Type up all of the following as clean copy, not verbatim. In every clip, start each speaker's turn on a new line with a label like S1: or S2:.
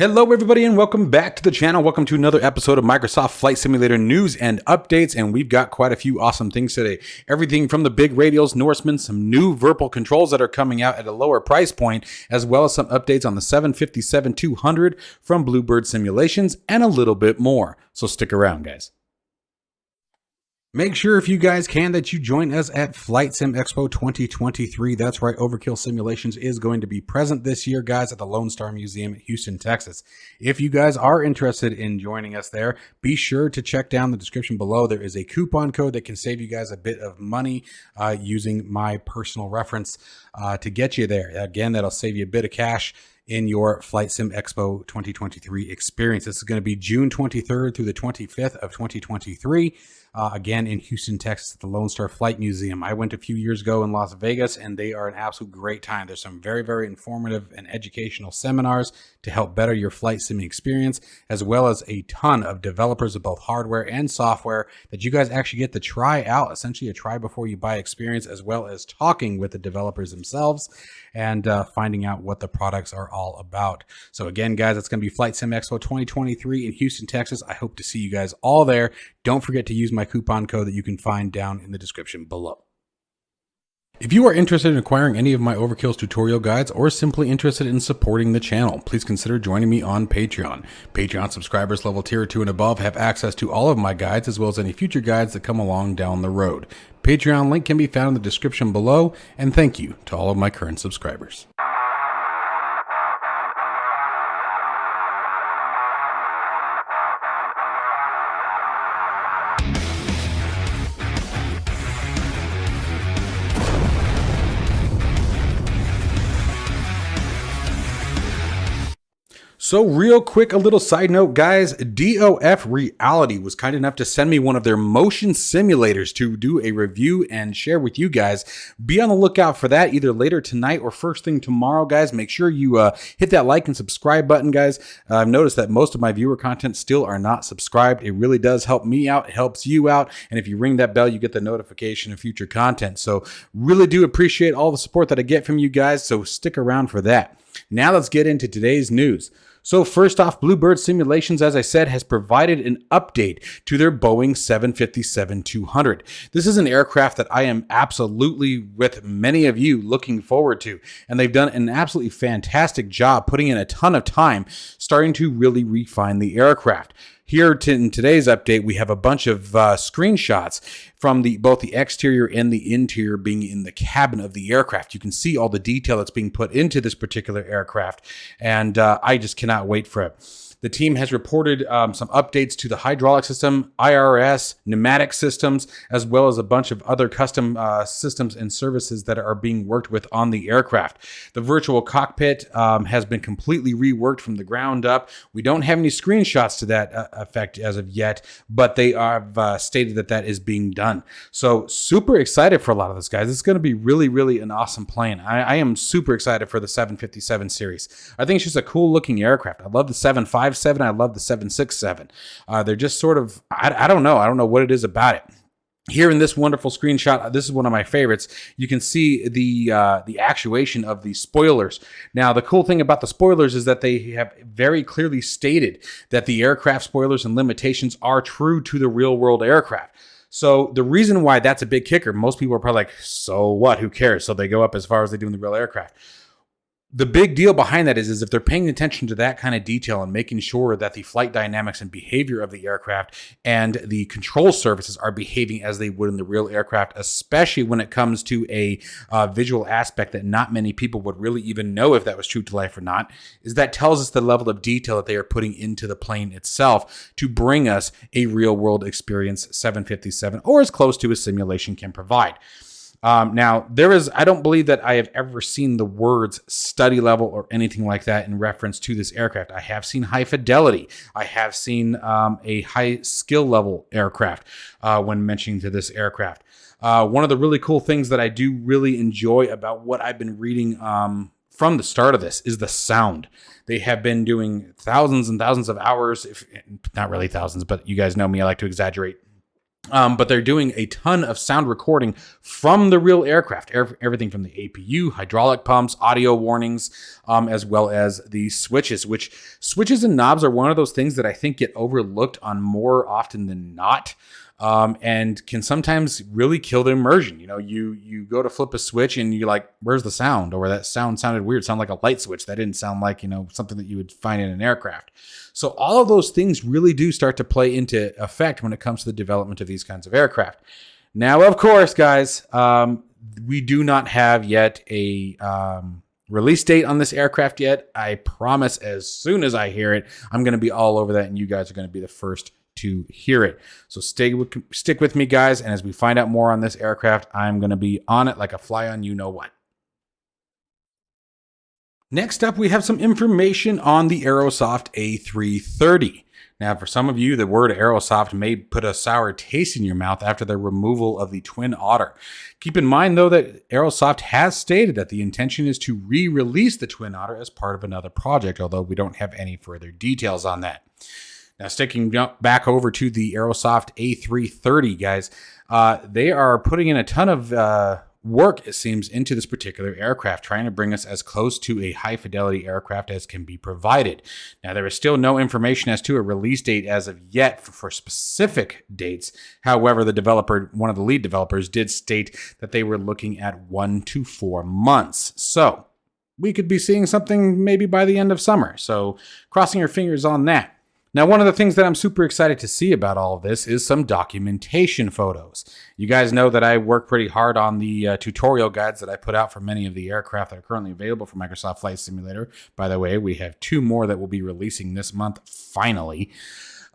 S1: Hello everybody and welcome back to the channel. Welcome to another episode of Microsoft Flight Simulator news and updates, and we've got quite a few awesome things today. Everything from the big radials, Norseman, some new Virpil controls that are coming out at a lower price point, as well as some updates on the 757-200 from Bluebird Simulations, and a little bit more. So stick around, guys. Make sure if you guys can that you join us at Flight Sim Expo 2023. That's right, Overkill Simulations is going to be present this year, guys, at the Lone Star Museum in Houston, Texas. If you guys are interested in joining us there, be sure to check down the description below. There is a coupon code that can save you guys a bit of money using my personal reference to get you there. Again, that'll save you a bit of cash in your Flight Sim Expo 2023 experience. This is going to be June 23rd through the 25th of 2023. Again, in Houston, Texas, at the Lone Star Flight Museum. I went a few years ago in Las Vegas, and they are an absolute great time. There's some very, very informative and educational seminars to help better your flight simming experience, as well as a ton of developers of both hardware and software that you guys actually get to try out, essentially a try before you buy experience, as well as talking with the developers themselves and finding out what the products are all about. So again, guys, it's going to be Flight Sim Expo 2023 in Houston, Texas. I hope to see you guys all there. Don't forget to use my coupon code that you can find down in the description below. If you are interested in acquiring any of my Overkills tutorial guides or simply interested in supporting the channel, please consider joining me on Patreon. Patreon subscribers level tier 2 and above have access to all of my guides as well as any future guides that come along down the road. Patreon link can be found in the description below, and thank you to all of my current subscribers. So real quick, a little side note, guys, DOF Reality was kind enough to send me one of their motion simulators to do a review and share with you guys. Be on the lookout for that either later tonight or first thing tomorrow, guys. Make sure you hit that like and subscribe button, guys. I've noticed that most of my viewer content still are not subscribed. It really does help me out. It helps you out. And if you ring that bell, you get the notification of future content. So really do appreciate all the support that I get from you guys. So stick around for that. Now let's get into today's news. So first off, Bluebird Simulations, as I said, has provided an update to their Boeing 757-200. This is an aircraft that I am absolutely, with many of you, looking forward to. And they've done an absolutely fantastic job putting in a ton of time starting to really refine the aircraft. Here in today's update, we have a bunch of screenshots from both the exterior and the interior being in the cabin of the aircraft. You can see all the detail that's being put into this particular aircraft, and I just cannot wait for it. The team has reported some updates to the hydraulic system, IRS, pneumatic systems, as well as a bunch of other custom systems and services that are being worked with on the aircraft. The virtual cockpit has been completely reworked from the ground up. We don't have any screenshots to that effect as of yet, but they have stated that that is being done. So super excited for a lot of this, guys. It's going to be really, really an awesome plane. I am super excited for the 757 series. I think it's just a cool looking aircraft. I love the 757. I love the 767. They're just sort of, I don't know. I don't know what it is about it. Here in this wonderful screenshot, this is one of my favorites. You can see the actuation of the spoilers. Now, the cool thing about the spoilers is that they have very clearly stated that the aircraft spoilers and limitations are true to the real world aircraft. So the reason why that's a big kicker, most people are probably like, so what? Who cares? So they go up as far as they do in the real aircraft. The big deal behind that is if they're paying attention to that kind of detail and making sure that the flight dynamics and behavior of the aircraft and the control surfaces are behaving as they would in the real aircraft, especially when it comes to a visual aspect that not many people would really even know if that was true to life or not, is that tells us the level of detail that they are putting into the plane itself to bring us a real world experience 757 or as close to a simulation can provide. Now, I don't believe that I have ever seen the words study level or anything like that in reference to this aircraft. I have seen high fidelity. I have seen a high skill level aircraft when mentioning to this aircraft. One of the really cool things that I do really enjoy about what I've been reading from the start of this is the sound. They have been doing thousands and thousands of hours, if not really thousands, but you guys know me, I like to exaggerate. But they're doing a ton of sound recording from the real aircraft, everything from the APU, hydraulic pumps, audio warnings, as well as the switches, which switches and knobs are one of those things that I think get overlooked on more often than not. And can sometimes really kill the immersion. You know, you go to flip a switch and you're like, where's the sound? Or that sound sounded weird. It sounded like a light switch. That didn't sound like, you know, something that you would find in an aircraft. So all of those things really do start to play into effect when it comes to the development of these kinds of aircraft. Now, of course, guys, we do not have yet a release date on this aircraft yet. I promise as soon as I hear it, I'm going to be all over that, and you guys are going to be the first to hear it. So stick with me, guys, and as we find out more on this aircraft, I'm going to be on it like a fly on you know what. Next up, we have some information on the Aerosoft A330. Now, for some of you, the word Aerosoft may put a sour taste in your mouth after the removal of the Twin Otter. Keep in mind, though, that Aerosoft has stated that the intention is to re-release the Twin Otter as part of another project, although we don't have any further details on that. Now, sticking back over to the Aerosoft A330, guys, they are putting in a ton of work, it seems, into this particular aircraft, trying to bring us as close to a high-fidelity aircraft as can be provided. Now, there is still no information as to a release date as of yet for specific dates. However, the developer, one of the lead developers, did state that they were looking at 1 to 4 months. So, we could be seeing something maybe by the end of summer. So, crossing your fingers on that. Now, one of the things that I'm super excited to see about all of this is some documentation photos. You guys know that I work pretty hard on the tutorial guides that I put out for many of the aircraft that are currently available for Microsoft Flight Simulator. By the way, we have 2 more that we'll be releasing this month, finally.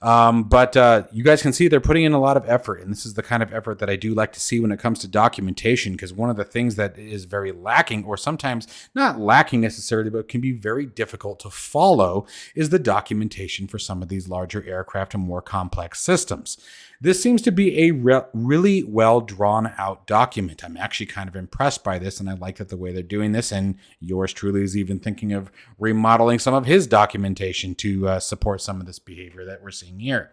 S1: But you guys can see they're putting in a lot of effort, and this is the kind of effort that I do like to see when it comes to documentation, because one of the things that is very lacking, or sometimes not lacking necessarily, but can be very difficult to follow, is the documentation for some of these larger aircraft and more complex systems. This seems to be a really well drawn out document. I'm actually kind of impressed by this, and I like that the way they're doing this, and yours truly is even thinking of remodeling some of his documentation to support some of this behavior that we're seeing here.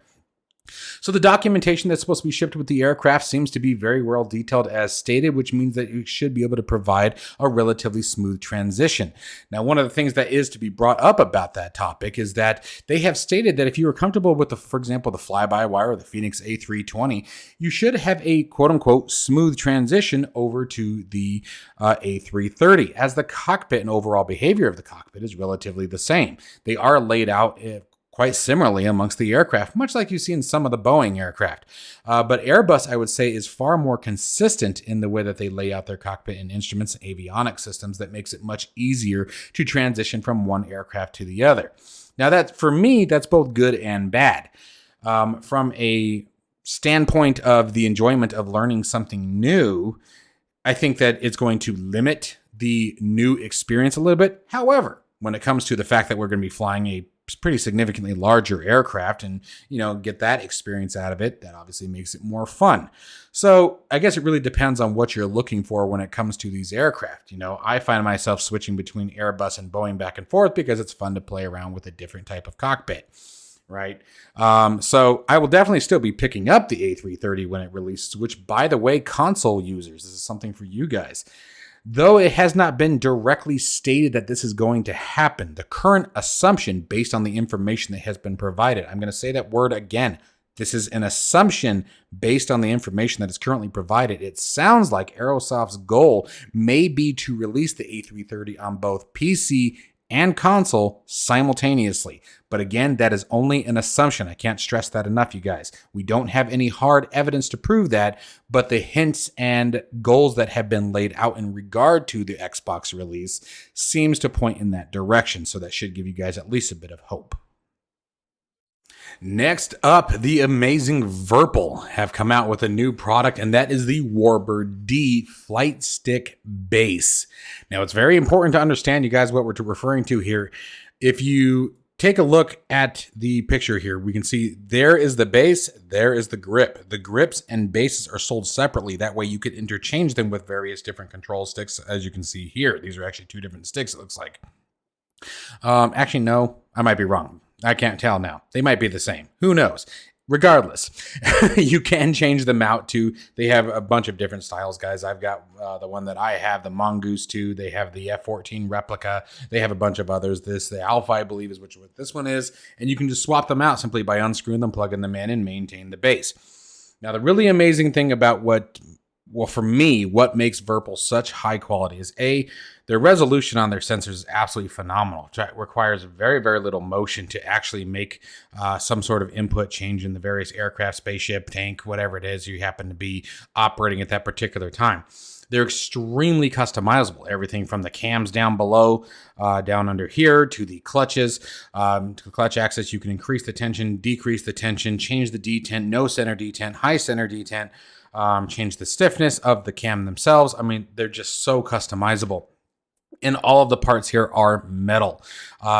S1: So the documentation that's supposed to be shipped with the aircraft seems to be very well detailed as stated, which means that you should be able to provide a relatively smooth transition. Now, one of the things that is to be brought up about that topic is that they have stated that if you are comfortable with, for example, the Flybywire or the Phoenix A320, you should have a quote-unquote smooth transition over to the A330, as the cockpit and overall behavior of the cockpit is relatively the same. They are laid out quite similarly amongst the aircraft, much like you see in some of the Boeing aircraft. But Airbus, I would say, is far more consistent in the way that they lay out their cockpit and instruments and avionics systems that makes it much easier to transition from one aircraft to the other. Now, that for me, that's both good and bad. From a standpoint of the enjoyment of learning something new, I think that it's going to limit the new experience a little bit. However, when it comes to the fact that we're going to be flying a pretty significantly larger aircraft and, you know, get that experience out of it, that obviously makes it more fun. So I guess it really depends on what you're looking for when it comes to these aircraft. You know, I find myself switching between Airbus and Boeing back and forth because it's fun to play around with a different type of cockpit, right? So I will definitely still be picking up the A330 when it releases, which, by the way, console users, this is something for you guys. Though it has not been directly stated that this is going to happen, the current assumption based on the information that has been provided, I'm going to say that word again, this is an assumption based on the information that is currently provided. It sounds like Aerosoft's goal may be to release the A330 on both PC and console simultaneously. But again, that is only an assumption. I can't stress that enough, you guys. We don't have any hard evidence to prove that, but the hints and goals that have been laid out in regard to the Xbox release seems to point in that direction. So that should give you guys at least a bit of hope. Next up, the amazing Virpil have come out with a new product, and that is the Warbird D Flight Stick Base. Now, it's very important to understand, you guys, what we're referring to here. If you take a look at the picture here, we can see there is the base, there is the grip. The grips and bases are sold separately. That way you could interchange them with various different control sticks, as you can see here. These are actually 2 different sticks, it looks like. Actually, no, I might be wrong. I can't tell now. They might be the same. Who knows? Regardless, you can change them out to, they have a bunch of different styles, guys. I've got the one that I have, the Mongoose 2. They have the F-14 replica. They have a bunch of others. The Alpha, I believe, is what this one is. And you can just swap them out simply by unscrewing them, plugging them in, and maintain the base. Now, the really amazing thing about for me, what makes Virpil such high quality is their resolution on their sensors is absolutely phenomenal. It requires very, very little motion to actually make some sort of input change in the various aircraft, spaceship, tank, whatever it is you happen to be operating at that particular time. They're extremely customizable. Everything from the cams down below, down under here, to the clutches, to the clutch axis. You can increase the tension, decrease the tension, change the detent, no center detent, high center detent, change the stiffness of the cam themselves. I mean, they're just so customizable. And all of the parts here are metal.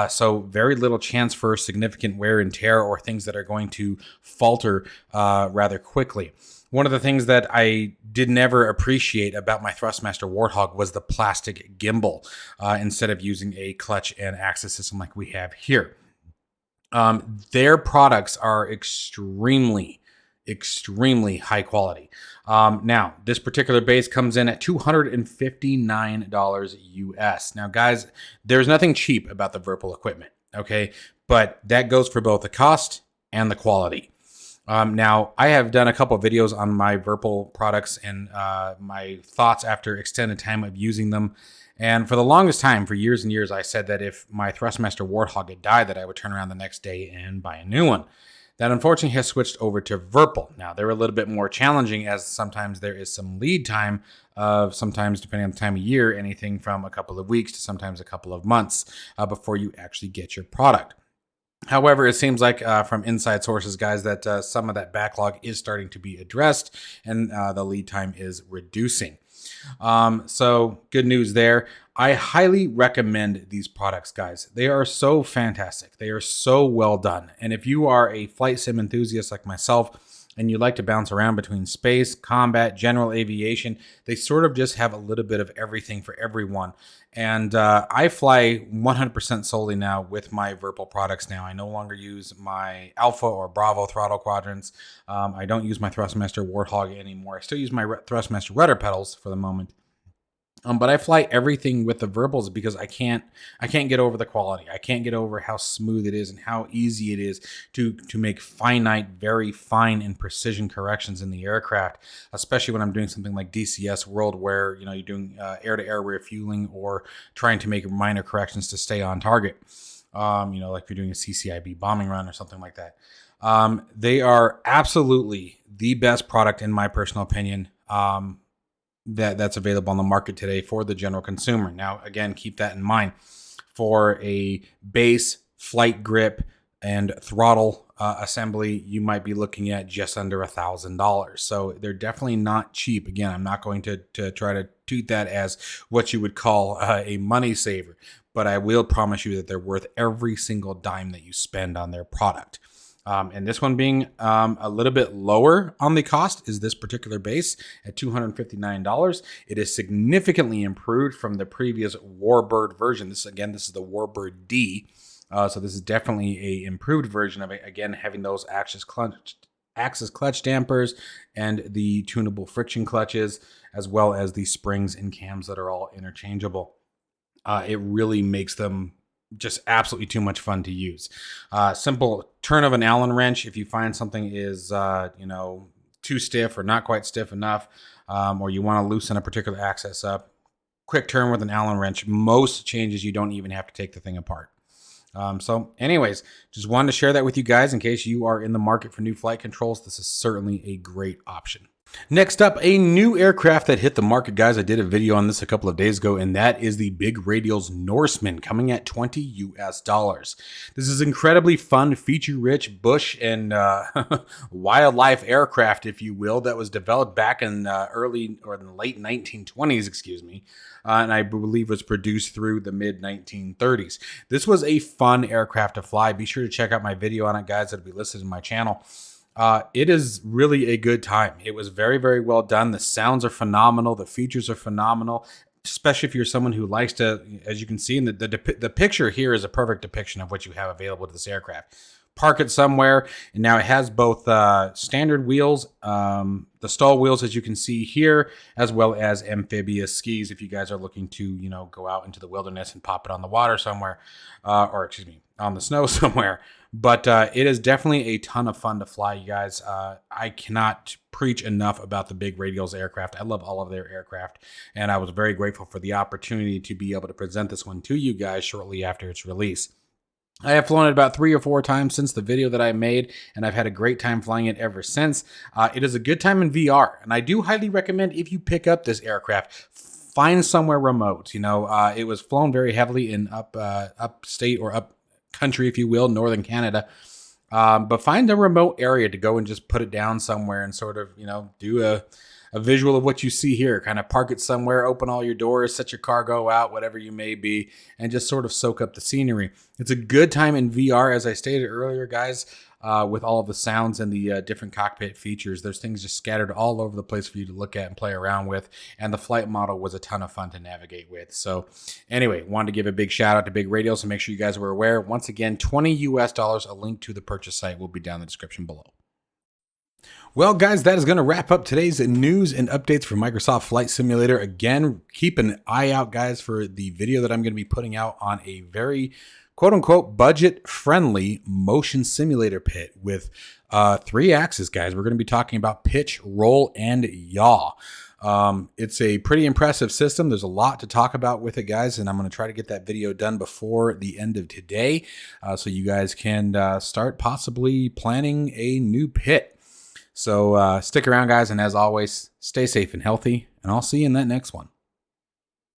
S1: So very little chance for significant wear and tear or things that are going to falter rather quickly. One of the things that I did never appreciate about my Thrustmaster Warthog was the plastic gimbal instead of using a clutch and axis system like we have here. Their products are extremely high quality. Now, this particular base comes in at $259 US. Now, guys, there's nothing cheap about the Virpil equipment, okay? But that goes for both the cost and the quality. Now, I have done a couple of videos on my Virpil products and my thoughts after extended time of using them. And for the longest time, for years and years, I said that if my Thrustmaster Warthog had died, that I would turn around the next day and buy a new one. That unfortunately has switched over to Virpil. Now, they're a little bit more challenging as sometimes there is some lead time of sometimes, depending on the time of year, anything from a couple of weeks to sometimes a couple of months before you actually get your product. However, it seems like from inside sources, guys, that some of that backlog is starting to be addressed and the lead time is reducing. So good news there. I highly recommend these products, guys. They are so fantastic. They are so well done. And if you are a flight sim enthusiast like myself, and you like to bounce around between space, combat, general aviation, they sort of just have a little bit of everything for everyone. And I fly 100% solely now with my Virpil products now. I no longer use my Alpha or Bravo throttle quadrants. I don't use my Thrustmaster Warthog anymore. I still use my Thrustmaster rudder pedals for the moment. But I fly everything with the Virpils because I can't get over the quality. I can't get over how smooth it is and how easy it is to make finite, very fine and precision corrections in the aircraft, especially when I'm doing something like DCS World, where you're doing air-to-air refueling or trying to make minor corrections to stay on target. Like if you're doing a CCIB bombing run or something like that. They are absolutely the best product in my personal opinion. That's available on the market today for the general consumer. Now, again, keep that in mind. For a base, flight grip, and throttle assembly, you might be looking at just under $1,000. So they're definitely not cheap. Again, I'm not going to try to toot that as what you would call a money saver, but I will promise you that they're worth every single dime that you spend on their product. And this one being a little bit lower on the cost is this particular base at $259. It is significantly improved from the previous Warbird version. This is the Warbird D. So this is definitely a improved version of it. Again, having those axis clutch dampers and the tunable friction clutches, as well as the springs and cams that are all interchangeable. It really makes them just absolutely too much fun to use. Simple turn of an Allen wrench. If you find something is, too stiff or not quite stiff enough, or you want to loosen a particular axis up, quick turn with an Allen wrench. Most changes, you don't even have to take the thing apart. So anyways, just wanted to share that with you guys in case you are in the market for new flight controls. This is certainly a great option. Next up, a new aircraft that hit the market, guys. I did a video on this a couple of days ago, and that is the Big Radials Norseman, coming at $20 US. This is incredibly fun, feature-rich bush and wildlife aircraft, if you will, that was developed back in the late 1920s, excuse me, and I believe was produced through the mid-1930s. This was a fun aircraft to fly. Be sure to check out my video on it, guys. It'll be listed in my channel. It is really a good time. It was very, very well done. The sounds are phenomenal. The features are phenomenal, especially if you're someone who likes to, as you can see in the picture here is a perfect depiction of what you have available to this aircraft. park it somewhere. And now it has both standard wheels, the stall wheels, as you can see here, as well as amphibious skis if you guys are looking to, go out into the wilderness and pop it on the water somewhere, or excuse me, on the snow somewhere. But it is definitely a ton of fun to fly, you guys. I cannot preach enough about the Big Radials aircraft. I love all of their aircraft, and I was very grateful for the opportunity to be able to present this one to you guys shortly after its release. I have flown it about 3 or 4 times since the video that I made, and I've had a great time flying it ever since. It is a good time in VR, and I do highly recommend, if you pick up this aircraft, find somewhere remote. It was flown very heavily in upstate or up country, if you will, northern Canada. But find a remote area to go and just put it down somewhere and sort of, do a visual of what you see here. Kind of park it somewhere, open all your doors, set your cargo out, whatever you may be, and just sort of soak up the scenery. It's a good time in VR, as I stated earlier, guys, with all of the sounds and the different cockpit features. There's things just scattered all over the place for you to look at and play around with, and the flight model was a ton of fun to navigate with. So anyway, wanted to give a big shout out to Big Radials, so make sure you guys were aware. Once again, $20 US. A link to the purchase site will be down in the description below. Well, guys, that is going to wrap up today's news and updates for Microsoft Flight Simulator. Again, keep an eye out, guys, for the video that I'm going to be putting out on a very quote-unquote budget-friendly motion simulator pit with 3 axes, guys. We're going to be talking about pitch, roll, and yaw. It's a pretty impressive system. There's a lot to talk about with it, guys, and I'm going to try to get that video done before the end of today, so you guys can start possibly planning a new pit. So stick around, guys, and as always, stay safe and healthy, and I'll see you in that next one.